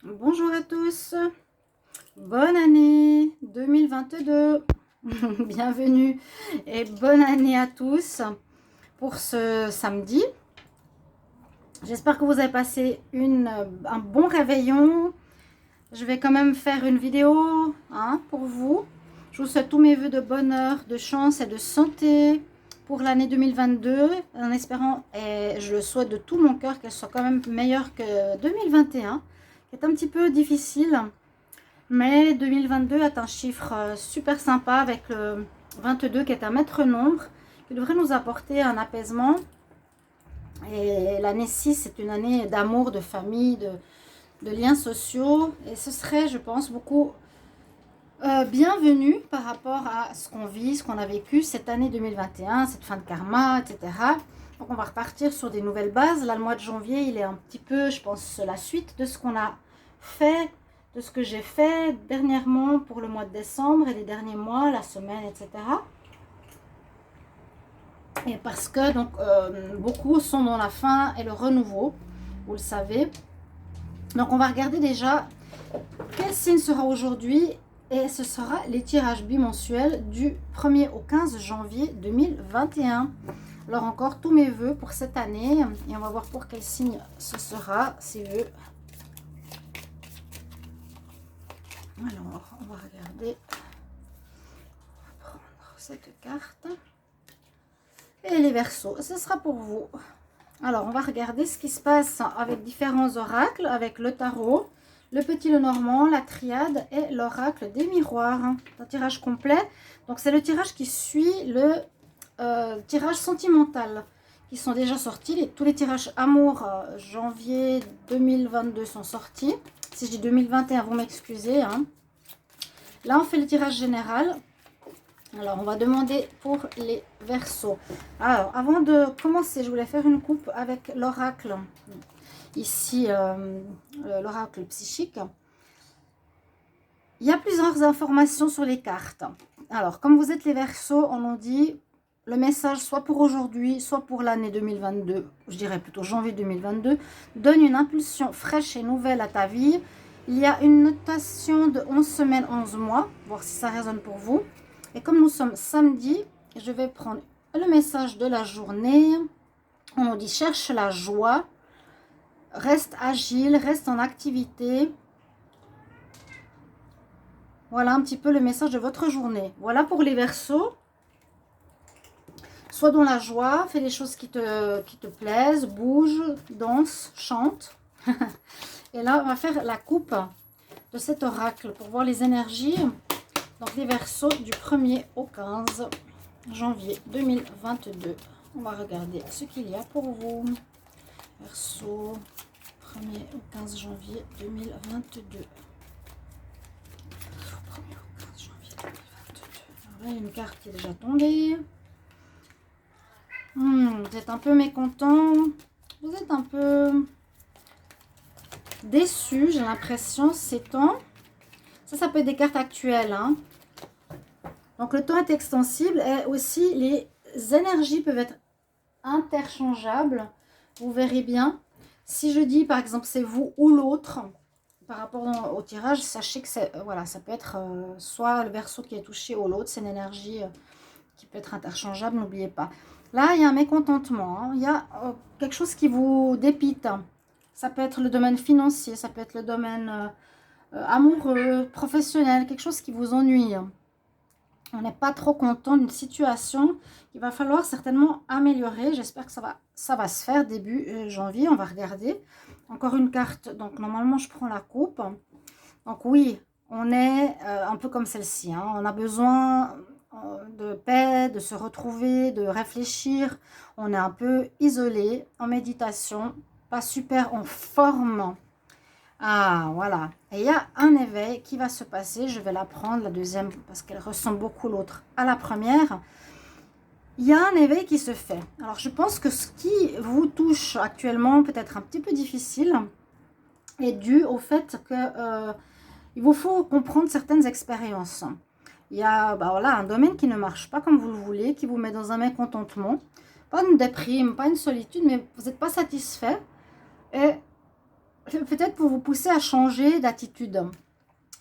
Bonjour à tous, bonne année 2022, bienvenue et bonne année à tous pour ce samedi. J'espère que vous avez passé un bon réveillon. Je vais quand même faire une vidéo pour vous. Je vous souhaite tous mes vœux de bonheur, de chance et de santé pour l'année 2022, en espérant, et je le souhaite de tout mon cœur, qu'elle soit quand même meilleure que 2021, qui est un petit peu difficile. Mais 2022 est un chiffre super sympa avec le 22 qui est un maître nombre qui devrait nous apporter un apaisement. Et l'année 6, c'est une année d'amour, de famille, de liens sociaux. Et ce serait, je pense, beaucoup bienvenu par rapport à ce qu'on vit, ce qu'on a vécu cette année 2021, cette fin de karma, etc. Donc on va repartir sur des nouvelles bases. Là, le mois de janvier, il est un petit peu, je pense, la suite de ce qu'on a fait, de ce que j'ai fait dernièrement pour le mois de décembre et les derniers mois, la semaine, etc. Et parce que donc beaucoup sont dans la fin et le renouveau, vous le savez. Donc on va regarder déjà quel signe sera aujourd'hui, et ce sera les tirages bimensuels du 1er au 15 janvier 2021. Alors encore tous mes vœux pour cette année, et on va voir pour quel signe ce sera, ces vœux. Alors on va regarder, on va prendre cette carte. Et les Verseaux, ce sera pour vous. Alors on va regarder ce qui se passe avec différents oracles, avec le tarot, le petit Lenormand, la triade et l'oracle des miroirs. Un tirage complet. Donc c'est le tirage qui suit le tirage sentimental qui sont déjà sortis. Tous les tirages amour janvier 2022 sont sortis. Si je dis 2021, vous m'excusez. Là on fait le tirage général. Alors on va demander pour les Verseaux. Alors avant de commencer, je voulais faire une coupe avec l'oracle. Ici, l'oracle psychique. Il y a plusieurs informations sur les cartes. Alors, comme vous êtes les Verseaux, on nous dit le message, soit pour aujourd'hui, soit pour l'année 2022, je dirais plutôt janvier 2022, donne une impulsion fraîche et nouvelle à ta vie. Il y a une notation de 11 semaines, 11 mois, voir si ça résonne pour vous. Et comme nous sommes samedi, je vais prendre le message de la journée. On nous dit cherche la joie. Reste agile, reste en activité. Voilà un petit peu le message de votre journée. Voilà pour les Verseaux. Sois dans la joie, fais des choses qui te plaisent, bouge, danse, chante. Et là, on va faire la coupe de cet oracle pour voir les énergies. Donc les Verseaux du 1er au 15 janvier 2022. On va regarder ce qu'il y a pour vous. Verseaux. 1er au 15 janvier 2022. 1er au 15 janvier 2022. Alors là, il y a une carte qui est déjà tombée. Vous êtes un peu mécontent. Vous êtes un peu déçu, j'ai l'impression, ces temps. Ça peut être des cartes actuelles. Donc le temps est extensible et aussi les énergies peuvent être interchangeables. Vous verrez bien. Si je dis par exemple c'est vous ou l'autre, par rapport au tirage, sachez que voilà, ça peut être soit le Verseau qui est touché ou l'autre. C'est une énergie qui peut être interchangeable, n'oubliez pas. Là, il y a un mécontentement. Il y a quelque chose qui vous dépite. Ça peut être le domaine financier, ça peut être le domaine amoureux, professionnel, quelque chose qui vous ennuie. On n'est pas trop content d'une situation qu'il va falloir certainement améliorer. J'espère que ça va se faire début janvier. On va regarder. Encore une carte. Donc, normalement, je prends la coupe. Donc, oui, on est un peu comme celle-ci. On a besoin de paix, de se retrouver, de réfléchir. On est un peu isolé, en méditation, pas super en forme. Ah, voilà. Et il y a un éveil qui va se passer. Je vais la prendre, la deuxième, parce qu'elle ressemble beaucoup l'autre à la première. Il y a un éveil qui se fait. Alors, je pense que ce qui vous touche actuellement, peut-être un petit peu difficile, est dû au fait que il vous faut comprendre certaines expériences. Il y a voilà, un domaine qui ne marche pas comme vous le voulez, qui vous met dans un mécontentement. Pas une déprime, pas une solitude, mais vous n'êtes pas satisfait. Et peut-être pour vous pousser à changer d'attitude.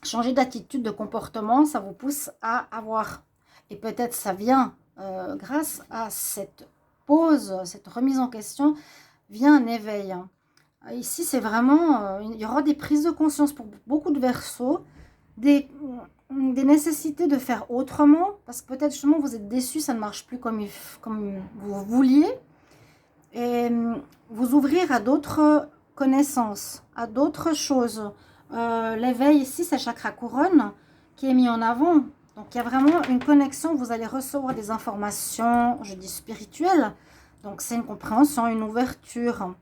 Changer d'attitude, de comportement, ça vous pousse à avoir. Et peut-être ça vient grâce à cette pause, cette remise en question, vient un éveil. Ici, c'est vraiment, il y aura des prises de conscience pour beaucoup de Verseaux, des nécessités de faire autrement, parce que peut-être justement vous êtes déçus, ça ne marche plus comme vous vouliez, et vous ouvrir à d'autres connaissances, à d'autres choses. L'éveil ici, c'est chakra couronne qui est mis en avant. Donc il y a vraiment une connexion, vous allez recevoir des informations, je dis spirituelles. Donc c'est une compréhension, une ouverture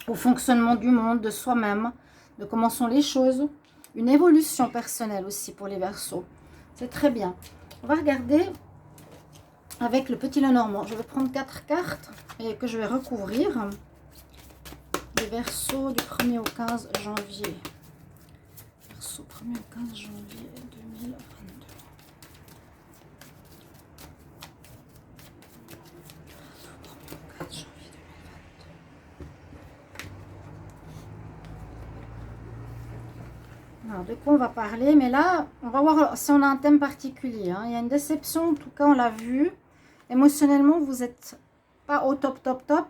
au fonctionnement du monde, de soi-même, de comment sont les choses. Une évolution personnelle aussi pour les Verseaux. C'est très bien. On va regarder avec le petit Lenormand. Je vais prendre 4 cartes et que je vais recouvrir. Les Verseaux du 1er au 15 janvier. Verseau 1er au 15 janvier 2022. Alors, de quoi on va parler? Mais là, on va voir si on a un thème particulier. Hein. Il y a une déception, en tout cas, on l'a vu. Émotionnellement, vous n'êtes pas au top, top, top.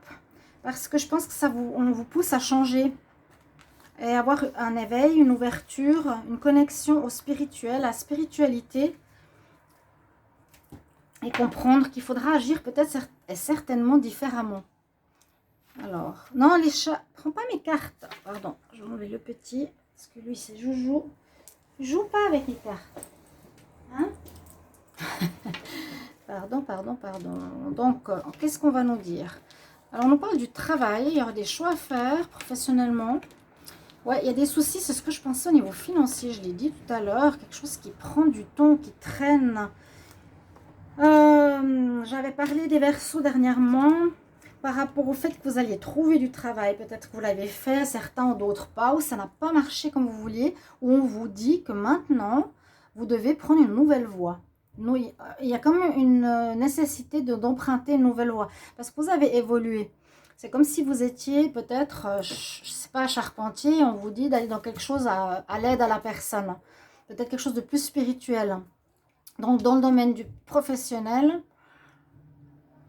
Parce que je pense que on vous pousse à changer. Et avoir un éveil, une ouverture, une connexion au spirituel, à la spiritualité. Et comprendre qu'il faudra agir peut-être et certainement différemment. Alors, non, les chats... Prends pas mes cartes. Pardon, je vais enlever le petit... Parce que lui, c'est Joujou. Joue pas avec les cartes. Hein? Pardon. Donc, qu'est-ce qu'on va nous dire? Alors, on nous parle du travail. Il y aura des choix à faire professionnellement. Ouais, il y a des soucis. C'est ce que je pensais au niveau financier. Je l'ai dit tout à l'heure. Quelque chose qui prend du temps, qui traîne. J'avais parlé des Verseaux dernièrement. Par rapport au fait que vous alliez trouver du travail, peut-être que vous l'avez fait, certains ou d'autres pas, ou ça n'a pas marché comme vous vouliez, où on vous dit que maintenant, vous devez prendre une nouvelle voie. Il y a quand même une nécessité d'emprunter une nouvelle voie, parce que vous avez évolué. C'est comme si vous étiez peut-être, je ne sais pas, charpentier, on vous dit d'aller dans quelque chose à l'aide à la personne. Peut-être quelque chose de plus spirituel. Donc, dans le domaine du professionnel,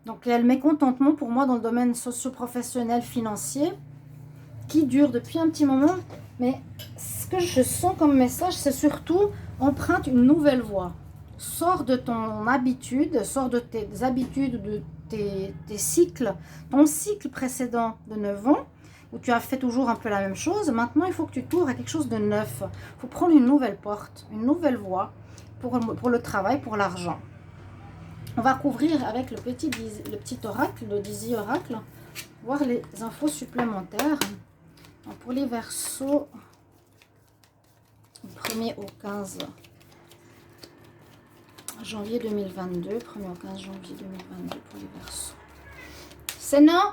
donc, il y a le mécontentement pour moi dans le domaine socio-professionnel financier qui dure depuis un petit moment. Mais ce que je sens comme message, c'est surtout emprunte une nouvelle voie. Sors de ton habitude, sors de tes habitudes, de tes cycles, ton cycle précédent de 9 ans, où tu as fait toujours un peu la même chose. Maintenant, il faut que tu t'ouvres à quelque chose de neuf. Il faut prendre une nouvelle porte, une nouvelle voie pour le travail, pour l'argent. On va couvrir avec le petit oracle, le Dizzy Oracle, voir les infos supplémentaires. Donc pour les Verseaux, du 1er au 15 janvier 2022, 1er au 15 janvier 2022 pour les Verseaux. C'est non.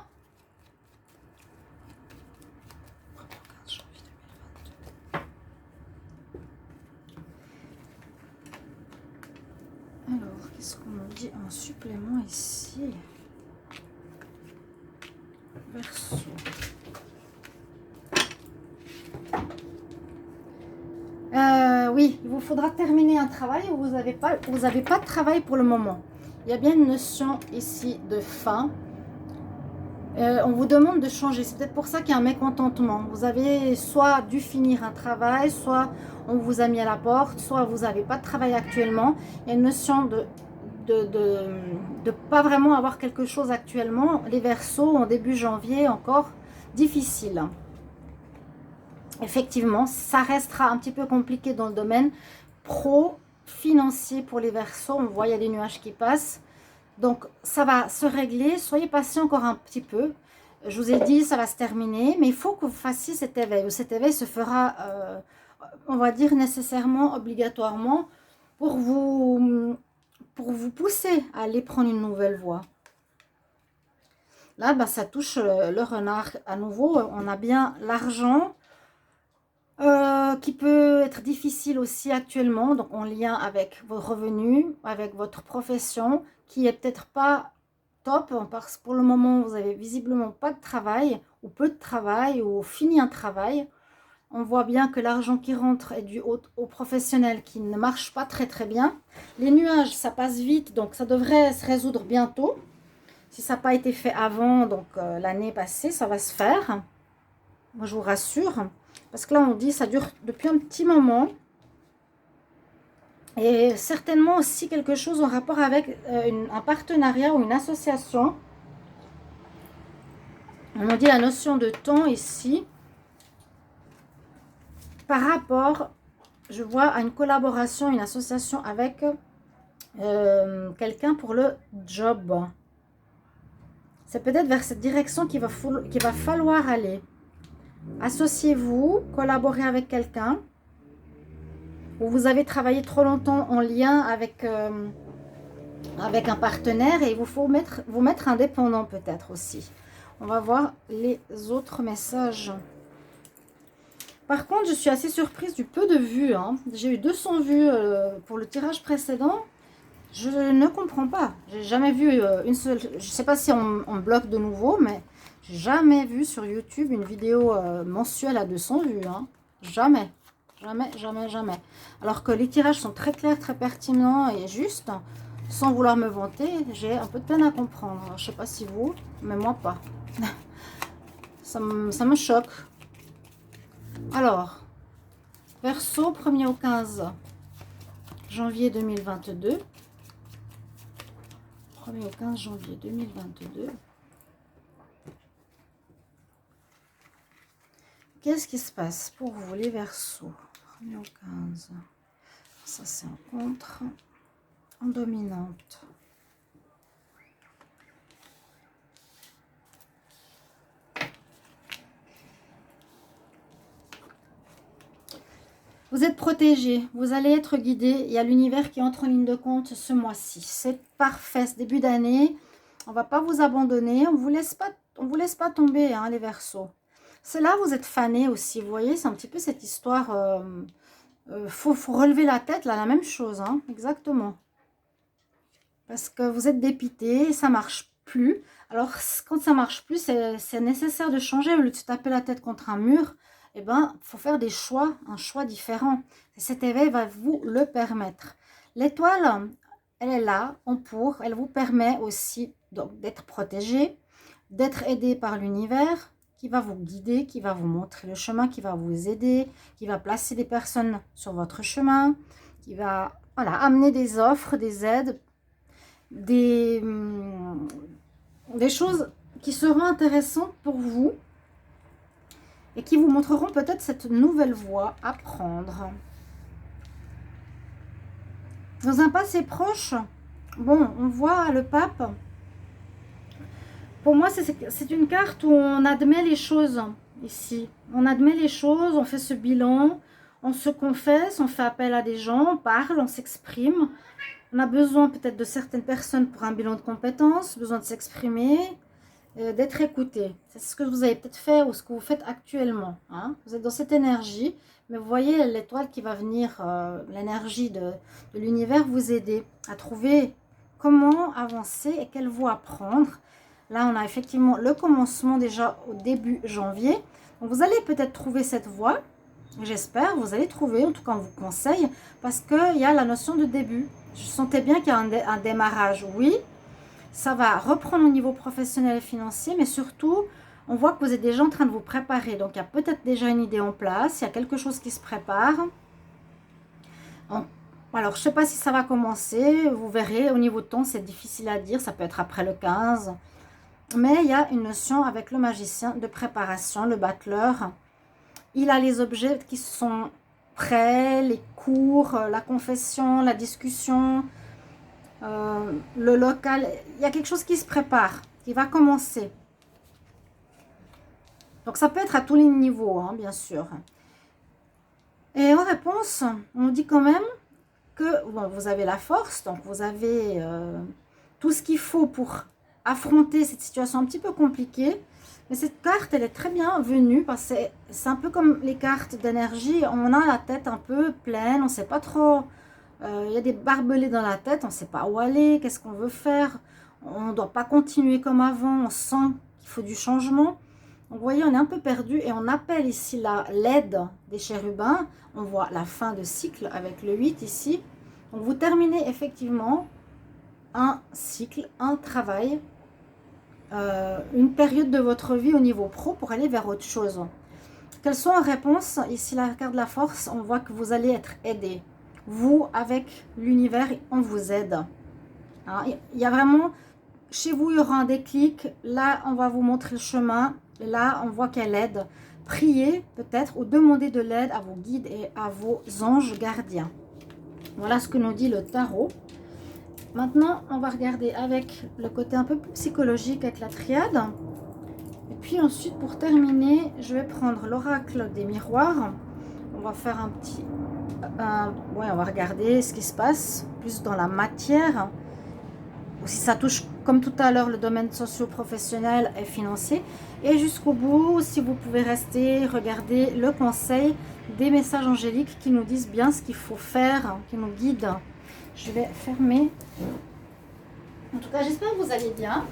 Alors, qu'est-ce qu'on nous dit en supplément ici? Verseau. Oui, il vous faudra terminer un travail où vous n'avez pas de travail pour le moment. Il y a bien une notion ici de fin. On vous demande de changer. C'est peut-être pour ça qu'il y a un mécontentement. Vous avez soit dû finir un travail, soit on vous a mis à la porte, soit vous n'avez pas de travail actuellement. Il y a une notion de pas vraiment avoir quelque chose actuellement. Les Verseaux, en début janvier, encore difficile. Effectivement, ça restera un petit peu compliqué dans le domaine pro-financier pour les Verseaux. On voit, il y a des nuages qui passent. Donc, ça va se régler. Soyez patient encore un petit peu. Je vous ai dit, ça va se terminer. Mais il faut que vous fassiez cet éveil. Cet éveil se fera, on va dire, nécessairement, obligatoirement, pour vous pousser à aller prendre une nouvelle voie. Là, bah, ça touche le renard à nouveau. On a bien l'argent qui peut être difficile aussi actuellement. Donc, en lien avec vos revenus, avec votre profession, qui est peut-être pas top. Parce que pour le moment, vous avez visiblement pas de travail, ou peu de travail, ou fini un travail. On voit bien que l'argent qui rentre est dû au professionnel qui ne marche pas très très bien. Les nuages, ça passe vite, donc ça devrait se résoudre bientôt. Si ça n'a pas été fait avant, donc l'année passée, ça va se faire. Moi, je vous rassure. Parce que là, on dit ça dure depuis un petit moment. Et certainement aussi quelque chose en rapport avec un partenariat ou une association. On dit la notion de temps ici. Par rapport, je vois, à une collaboration, une association avec quelqu'un pour le job. C'est peut-être vers cette direction qu'il va falloir aller. Associez-vous, collaborez avec quelqu'un. Ou vous avez travaillé trop longtemps en lien avec un partenaire et il vous faut vous mettre indépendant peut-être aussi. On va voir les autres messages. Par contre, je suis assez surprise du peu de vues. Hein. J'ai eu 200 vues pour le tirage précédent. Je ne comprends pas. J'ai jamais vu une seule... Je ne sais pas si on bloque de nouveau, mais j'ai jamais vu sur YouTube une vidéo mensuelle à 200 vues. Hein. Jamais. Jamais, jamais, jamais. Alors que les tirages sont très clairs, très pertinents et justes. Sans vouloir me vanter, j'ai un peu de peine à comprendre. Alors, je ne sais pas si vous, mais moi pas. ça me choque. Alors, Verseau, 1er au 15 janvier 2022. 1er au 15 janvier 2022. Qu'est-ce qui se passe pour vous, les Verseaux? 1er au 15. Ça, c'est en contre. En dominante. Vous êtes protégé, vous allez être guidé. Il y a l'univers qui entre en ligne de compte ce mois-ci. C'est parfait, ce début d'année. On ne va pas vous abandonner. On ne vous laisse pas tomber, hein, les Verseaux. C'est là vous êtes fanés aussi. Vous voyez, c'est un petit peu cette histoire. Faut relever la tête, là, la même chose. Hein, exactement. Parce que vous êtes dépité, ça ne marche plus. Alors, quand ça ne marche plus, c'est nécessaire de changer. Au lieu de se taper la tête contre un mur, eh ben, il faut faire des choix, un choix différent. Et cet éveil va vous le permettre. L'étoile, elle est là, elle vous permet aussi d'être protégé, d'être aidé par l'univers, qui va vous guider, qui va vous montrer le chemin, qui va vous aider, qui va placer des personnes sur votre chemin, qui va amener des offres, des aides, des choses qui seront intéressantes pour vous et qui vous montreront peut-être cette nouvelle voie à prendre. Dans un passé proche, bon, on voit le pape. Pour moi, c'est une carte où on admet les choses ici. On admet les choses, on fait ce bilan, on se confesse, on fait appel à des gens, on parle, on s'exprime. On a besoin peut-être de certaines personnes pour un bilan de compétences, besoin de s'exprimer, d'être écouté. C'est ce que vous avez peut-être fait ou ce que vous faites actuellement. Hein. Vous êtes dans cette énergie, mais vous voyez l'étoile qui va venir, l'énergie de l'univers vous aider à trouver comment avancer et quelle voie prendre. Là, on a effectivement le commencement déjà au début janvier. Donc, vous allez peut-être trouver cette voie. J'espère, vous allez trouver, en tout cas on vous conseille, parce qu'il y a la notion de début. Je sentais bien qu'il y a un démarrage, oui. Ça va reprendre au niveau professionnel et financier, mais surtout, on voit que vous êtes déjà en train de vous préparer. Donc, il y a peut-être déjà une idée en place, il y a quelque chose qui se prépare. Alors, je ne sais pas si ça va commencer, vous verrez. Au niveau de temps, c'est difficile à dire, ça peut être après le 15. Mais il y a une notion avec le magicien de préparation, le battleur. Il a les objets qui sont prêts, les cours, la confession, la discussion, le local. Il y a quelque chose qui se prépare, qui va commencer. Donc ça peut être à tous les niveaux, hein, bien sûr. Et en réponse, on dit quand même que bon, vous avez la force, donc vous avez tout ce qu'il faut pour affronter cette situation un petit peu compliquée. Mais cette carte, elle est très bien venue parce que c'est un peu comme les cartes d'énergie. On a la tête un peu pleine, on ne sait pas trop. Il y a des barbelés dans la tête, on ne sait pas où aller, qu'est-ce qu'on veut faire. On ne doit pas continuer comme avant, on sent qu'il faut du changement. Donc, vous voyez, on est un peu perdu et on appelle ici l'aide des chérubins. On voit la fin de cycle avec le 8 ici. Donc, vous terminez effectivement un cycle, un travail, une période de votre vie au niveau pro pour aller vers autre chose. Quelles sont les réponses? Ici, la carte de la force, on voit que vous allez être aidé. Vous, avec l'univers, on vous aide. Hein, il y a vraiment, chez vous, il y aura un déclic. Là, on va vous montrer le chemin. Là, on voit qu'elle aide. Priez peut-être ou demandez de l'aide à vos guides et à vos anges gardiens. Voilà ce que nous dit le tarot. Maintenant, on va regarder avec le côté un peu plus psychologique avec la triade. Et puis ensuite, pour terminer, je vais prendre l'oracle des miroirs. On va faire un petit... ouais, on va regarder ce qui se passe, plus dans la matière. Ou si ça touche, comme tout à l'heure, le domaine socio-professionnel et financier. Et jusqu'au bout, si vous pouvez rester, regarder le conseil des messages angéliques qui nous disent bien ce qu'il faut faire, qui nous guident. Je vais fermer. En tout cas, j'espère que vous allez bien.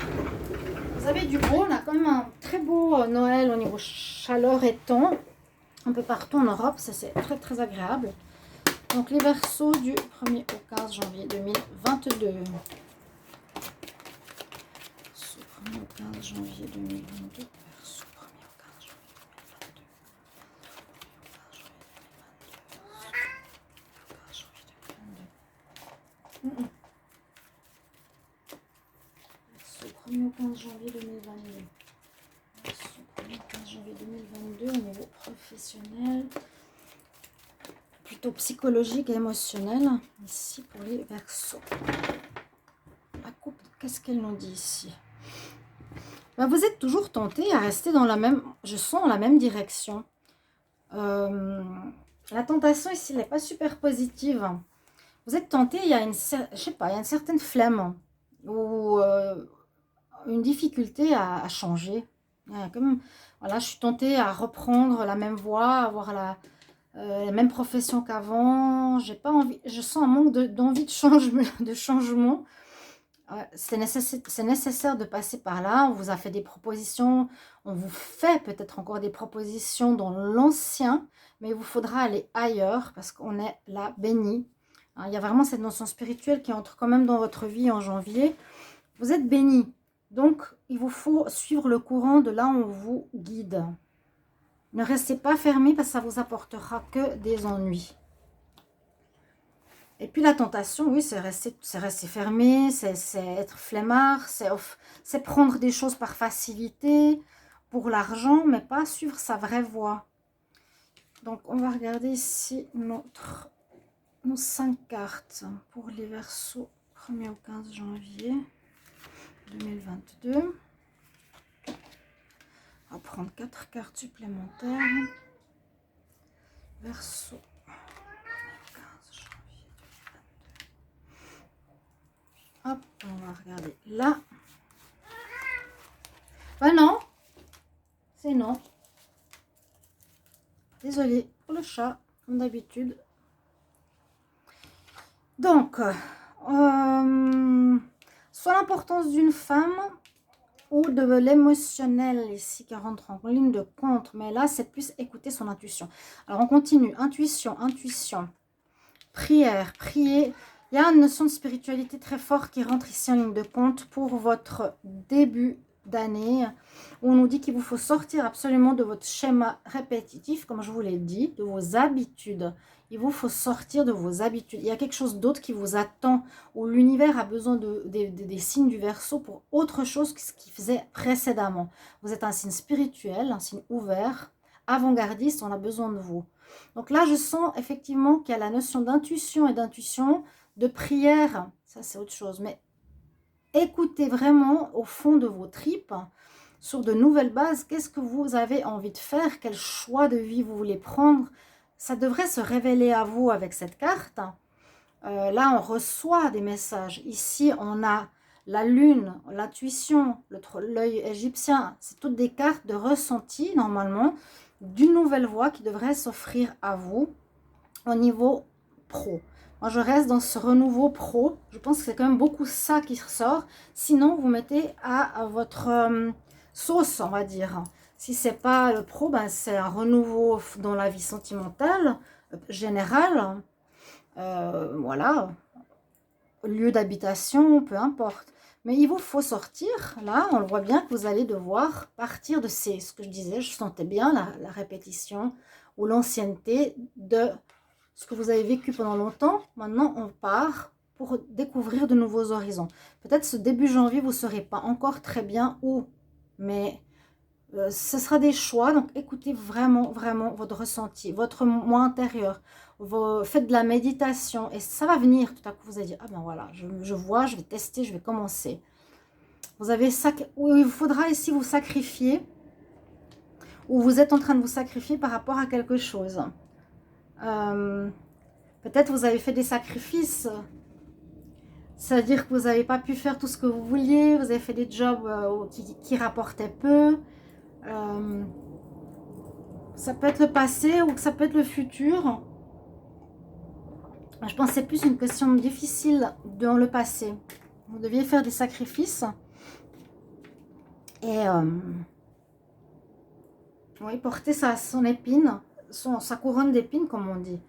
Vous avez du beau. On a quand même un très beau Noël au niveau chaleur et temps. Un peu partout en Europe. Ça, c'est très, très agréable. Donc, les Verseaux du 1er au 15 janvier 2022. 1er au 15 janvier 2022. Verseau 1er au 15 janvier 2022. Verseau 1er au 15 janvier 2022. Verseau 1er au 15 janvier 2022 au niveau professionnel. Plutôt psychologique et émotionnel. Ici pour les Verseaux. La coupe, qu'est-ce qu'elle nous dit ici? Ben, vous êtes toujours tenté à rester dans la même, je sens, la même direction. La tentation ici n'est pas super positive. Vous êtes tenté, il y a une, je sais pas, il y a une certaine flemme ou une difficulté à changer. Comme, voilà, je suis tentée à reprendre la même voie, avoir la même profession qu'avant. J'ai pas envie, je sens un manque d'envie de changement. C'est nécessaire de passer par là. On vous a fait des propositions, on vous fait peut-être encore des propositions dans l'ancien, mais il vous faudra aller ailleurs parce qu'on est là béni. Hein, il y a vraiment cette notion spirituelle qui entre quand même dans votre vie en janvier. Vous êtes béni, donc il vous faut suivre le courant de là où on vous guide. Ne restez pas fermé parce que ça vous apportera que des ennuis. Et puis la tentation, oui, c'est rester fermé, c'est être flemmard, c'est prendre des choses par facilité, pour l'argent, mais pas suivre sa vraie voie. Donc on va regarder ici nos 5 cartes pour les Verseaux 1er au 15 janvier 2022. On va prendre 4 cartes supplémentaires. Verseau. Hop, on va regarder là. Ben non, c'est non. Désolée pour le chat, comme d'habitude. Donc, soit l'importance d'une femme ou de l'émotionnel ici qui rentre en ligne de compte. Mais là, c'est plus écouter son intuition. Alors, on continue. Intuition, intuition. Prière, prier. Il y a une notion de spiritualité très forte qui rentre ici en ligne de compte pour votre début d'année, où on nous dit qu'il vous faut sortir absolument de votre schéma répétitif, comme je vous l'ai dit, de vos habitudes. Il vous faut sortir de vos habitudes. Il y a quelque chose d'autre qui vous attend, où l'univers a besoin des signes du Verseau pour autre chose que ce qu'il faisait précédemment. Vous êtes un signe spirituel, un signe ouvert, avant-gardiste, on a besoin de vous. Donc là, je sens effectivement qu'il y a la notion d'intuition et d'intuition, de prière, ça c'est autre chose, mais écoutez vraiment au fond de vos tripes, sur de nouvelles bases, qu'est-ce que vous avez envie de faire, quel choix de vie vous voulez prendre. Ça devrait se révéler à vous avec cette carte. Là, on reçoit des messages. Ici, on a la lune, l'intuition, l'œil égyptien. C'est toutes des cartes de ressenti, normalement, d'une nouvelle voie qui devrait s'offrir à vous au niveau pro. Moi, je reste dans ce renouveau pro. Je pense que c'est quand même beaucoup ça qui ressort. Sinon, vous mettez à votre sauce, on va dire. Si c'est pas le pro, ben c'est un renouveau dans la vie sentimentale générale. Voilà, lieu d'habitation, peu importe. Mais il vous faut sortir. Là, on le voit bien que vous allez devoir partir de ce que je disais, je sentais bien la répétition ou l'ancienneté de ce que vous avez vécu pendant longtemps. Maintenant, on part pour découvrir de nouveaux horizons. Peut-être ce début janvier, vous ne saurez pas encore très bien où, mais ce sera des choix. Donc, écoutez vraiment, vraiment votre ressenti, votre moi intérieur. Faites de la méditation et ça va venir. Tout à coup, vous allez dire, ah ben voilà, je vois, je vais tester, je vais commencer. Vous avez il vous faudra ici vous sacrifier ou vous êtes en train de vous sacrifier par rapport à quelque chose. Peut-être vous avez fait des sacrifices. C'est-à-dire que vous n'avez pas pu faire tout ce que vous vouliez. Vous avez fait des jobs qui rapportaient peu. Ça peut être le passé ou ça peut être le futur. Je pense que c'est plus une question difficile dans le passé. Vous deviez faire des sacrifices. Et oui, porter son épine, sa couronne d'épines, comme on dit.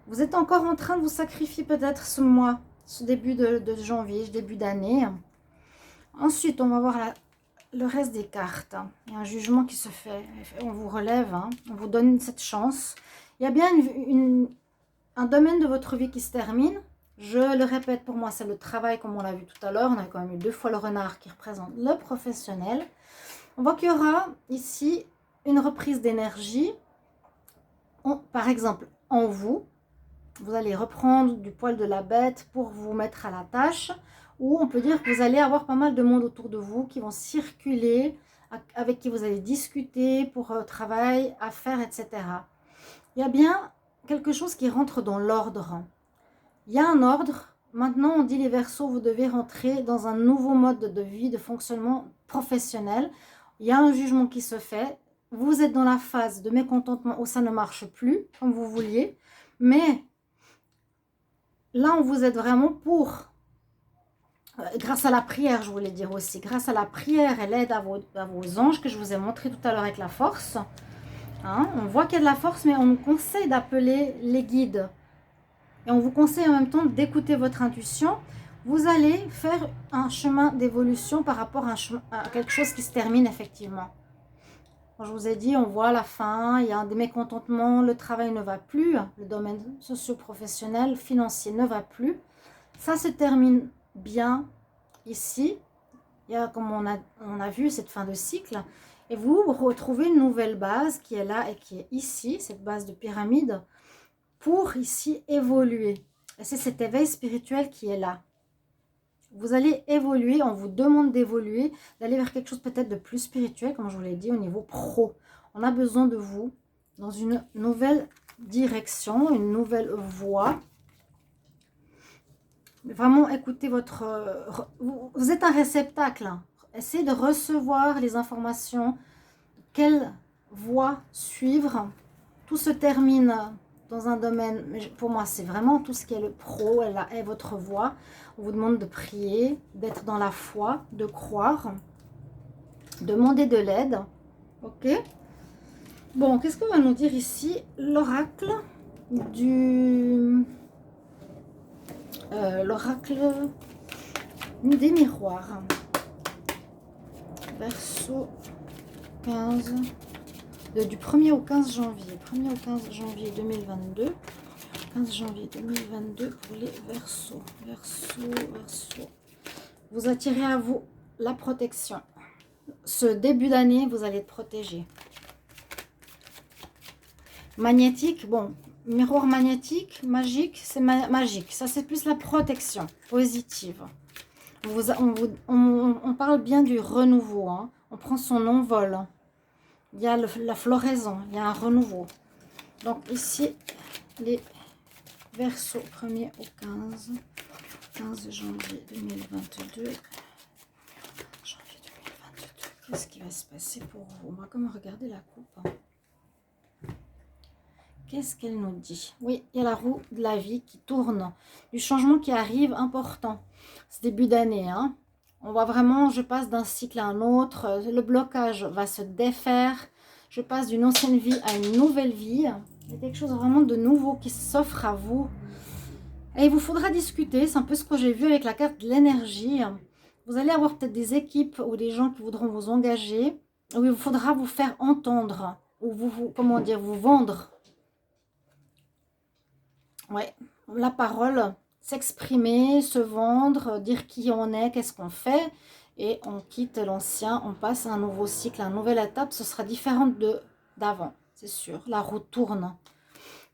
Vous êtes encore en train de vous sacrifier peut-être ce mois, ce début de janvier, ce début d'année. Ensuite, on va voir le reste des cartes. Il y a un jugement qui se fait. On vous relève, hein, on vous donne cette chance. Il y a bien un domaine de votre vie qui se termine. Je le répète, pour moi, c'est le travail, comme on l'a vu tout à l'heure. On a quand même eu 2 fois le renard qui représente le professionnel. On voit qu'il y aura ici une reprise d'énergie. Par exemple, en vous. Vous allez reprendre du poil de la bête pour vous mettre à la tâche. Ou on peut dire que vous allez avoir pas mal de monde autour de vous qui vont circuler, avec qui vous allez discuter pour travail, affaires, etc. Il y a bien quelque chose qui rentre dans l'ordre. Il y a un ordre. Maintenant, on dit les Verseaux, vous devez rentrer dans un nouveau mode de vie, de fonctionnement professionnel. Il y a un jugement qui se fait. Vous êtes dans la phase de mécontentement où ça ne marche plus comme vous vouliez. Mais là, on vous aide vraiment pour, grâce à la prière, je voulais dire aussi, grâce à la prière et l'aide à vos anges que je vous ai montré tout à l'heure avec la force. Hein, on voit qu'il y a de la force, mais on nous conseille d'appeler les guides. Et on vous conseille en même temps d'écouter votre intuition. Vous allez faire un chemin d'évolution par rapport à quelque chose qui se termine effectivement. Quand je vous ai dit, on voit la fin, il y a des mécontentements, le travail ne va plus, le domaine socio-professionnel, financier ne va plus. Ça se termine bien ici. Il y a, comme on a vu, cette fin de cycle. Et vous retrouvez une nouvelle base qui est là et qui est ici, cette base de pyramide, pour ici évoluer. Et c'est cet éveil spirituel qui est là. Vous allez évoluer, on vous demande d'évoluer, d'aller vers quelque chose peut-être de plus spirituel, comme je vous l'ai dit, au niveau pro. On a besoin de vous dans une nouvelle direction, une nouvelle voie. Vraiment, écoutez vous êtes un réceptacle. Hein. Essayez de recevoir les informations. Quelle voie suivre? Tout se termine dans un domaine, mais pour moi, c'est vraiment tout ce qui est le pro, est votre voie. On vous demande de prier, d'être dans la foi, de croire, demander de l'aide. Ok? Bon, qu'est-ce qu'on va nous dire ici? L'oracle l'oracle des miroirs. Verseau 15, du 1er au 15 janvier. 1er au 15 janvier 2022. 15 janvier 2022 pour les Verseaux. Verseau. Vous attirez à vous la protection. Ce début d'année, vous allez être protégé. Magnétique, bon, miroir magnétique, magique, c'est magique. Ça, c'est plus la protection positive. On parle bien du renouveau. Hein. On prend son envol. Il y a la floraison, il y a un renouveau. Donc ici, les Verseaux 1er au 15 janvier 2022. Janvier 2022. Qu'est-ce qui va se passer pour vous? On va comme regarder la coupe. Hein. Qu'est-ce qu'elle nous dit? Oui, il y a la roue de la vie qui tourne. Du changement qui arrive important. Ce début d'année. Hein. On voit vraiment, je passe d'un cycle à un autre. Le blocage va se défaire. Je passe d'une ancienne vie à une nouvelle vie. Il y a quelque chose vraiment de nouveau qui s'offre à vous. Et il vous faudra discuter. C'est un peu ce que j'ai vu avec la carte de l'énergie. Vous allez avoir peut-être des équipes ou des gens qui voudront vous engager. Où il vous faudra vous faire entendre. Ou comment dire, vous vendre. Ouais, la parole, s'exprimer, se vendre, dire qui on est, qu'est-ce qu'on fait. Et on quitte l'ancien, on passe à un nouveau cycle, à une nouvelle étape. Ce sera différent d'avant, c'est sûr. La roue tourne.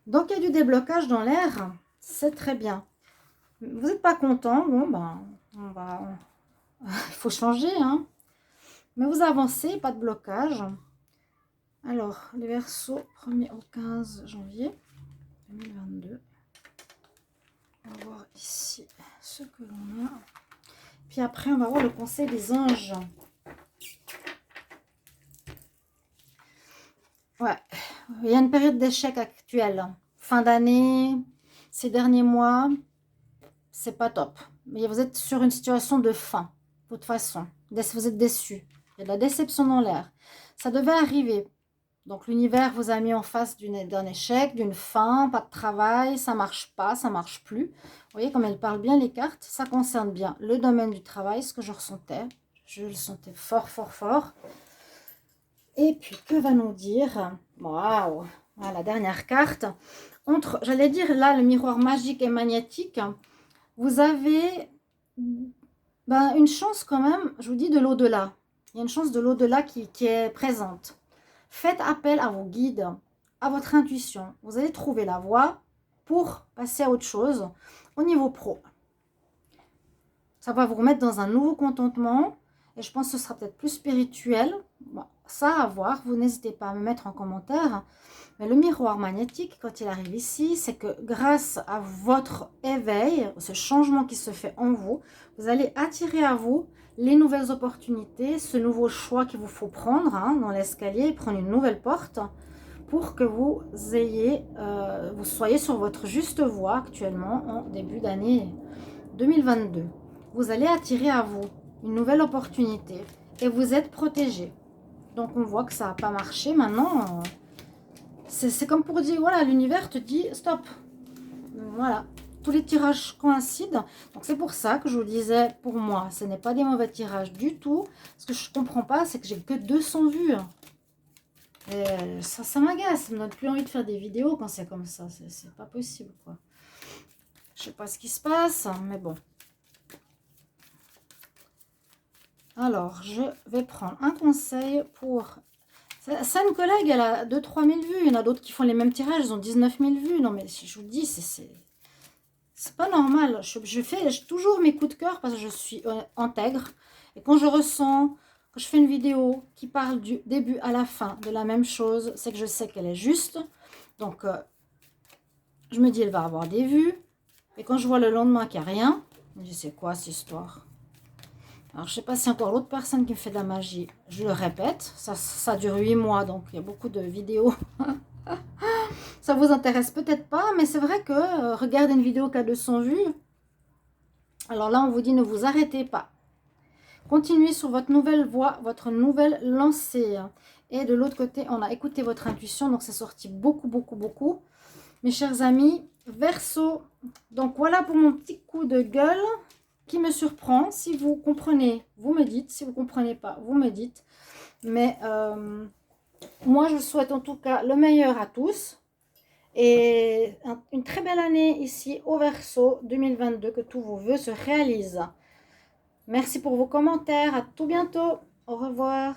Donc, il y a du déblocage dans l'air. C'est très bien. Vous n'êtes pas content. Bon, ben, il faut changer, hein. Mais vous avancez, pas de blocage. Alors, les Verseaux, 1er au 15 janvier 2022. On va voir ici ce que l'on a. Puis après, on va voir le conseil des anges. Ouais, il y a une période d'échec actuelle. Fin d'année, ces derniers mois, c'est pas top. Mais vous êtes sur une situation de fin, de toute façon. Vous êtes déçus. Il y a de la déception dans l'air. Ça devait arriver. Donc l'univers vous a mis en face d'un échec, d'une fin, pas de travail, ça marche pas, ça marche plus. Vous voyez comme elles parlent bien les cartes, ça concerne bien le domaine du travail, ce que je ressentais. Je le sentais fort, fort, fort. Et puis que va nous dire, waouh, la dernière carte. J'allais dire là, le miroir magique et magnétique, vous avez une chance quand même, je vous dis, de l'au-delà. Il y a une chance de l'au-delà qui est présente. Faites appel à vos guides, à votre intuition. Vous allez trouver la voie pour passer à autre chose au niveau pro. Ça va vous remettre dans un nouveau contentement et je pense que ce sera peut-être plus spirituel. Bon, ça à voir, vous n'hésitez pas à me mettre en commentaire. Mais le miroir magnétique, quand il arrive ici, c'est que grâce à votre éveil, ce changement qui se fait en vous, vous allez attirer à vous les nouvelles opportunités, ce nouveau choix qu'il vous faut prendre dans l'escalier, prendre une nouvelle porte pour que vous soyez sur votre juste voie actuellement en début d'année 2022. Vous allez attirer à vous une nouvelle opportunité et vous êtes protégé. Donc on voit que ça n'a pas marché. Maintenant, c'est comme pour dire, voilà, l'univers te dit stop. Voilà, tous les tirages coïncident. Donc c'est pour ça que je vous disais, pour moi, ce n'est pas des mauvais tirages du tout. Ce que je ne comprends pas, c'est que j'ai que 200 vues. Et ça m'agace, ça me donne plus envie de faire des vidéos quand c'est comme ça. C'est pas possible, quoi. Je sais pas ce qui se passe, mais bon. Alors, je vais prendre un conseil pour... Ça, une collègue, elle a 2-3 000 vues. Il y en a d'autres qui font les mêmes tirages, ils ont 19 000 vues. Non, mais je vous dis, c'est pas normal. Je fais toujours mes coups de cœur parce que je suis intègre. Et quand je ressens, quand je fais une vidéo qui parle du début à la fin de la même chose, c'est que je sais qu'elle est juste. Donc, je me dis, elle va avoir des vues. Et quand je vois le lendemain qu'il n'y a rien, je me dis, c'est quoi cette histoire ? Alors, je ne sais pas si encore l'autre personne qui me fait de la magie. Je le répète, ça dure 8 mois, donc il y a beaucoup de vidéos. Ça vous intéresse peut-être pas, mais c'est vrai que regardez une vidéo qui a 200 vues. Alors là, on vous dit ne vous arrêtez pas. Continuez sur votre nouvelle voie, votre nouvelle lancée. Et de l'autre côté, on a écouté votre intuition, donc c'est sorti beaucoup, beaucoup, beaucoup. Mes chers amis, Verseau. Donc voilà pour mon petit coup de gueule qui me surprend. Si vous comprenez, vous me dites. Si vous ne comprenez pas, vous me dites. Mais moi, je souhaite en tout cas le meilleur à tous. Et une très belle année ici au Verseau 2022. Que tous vos vœux se réalisent. Merci pour vos commentaires. À tout bientôt. Au revoir.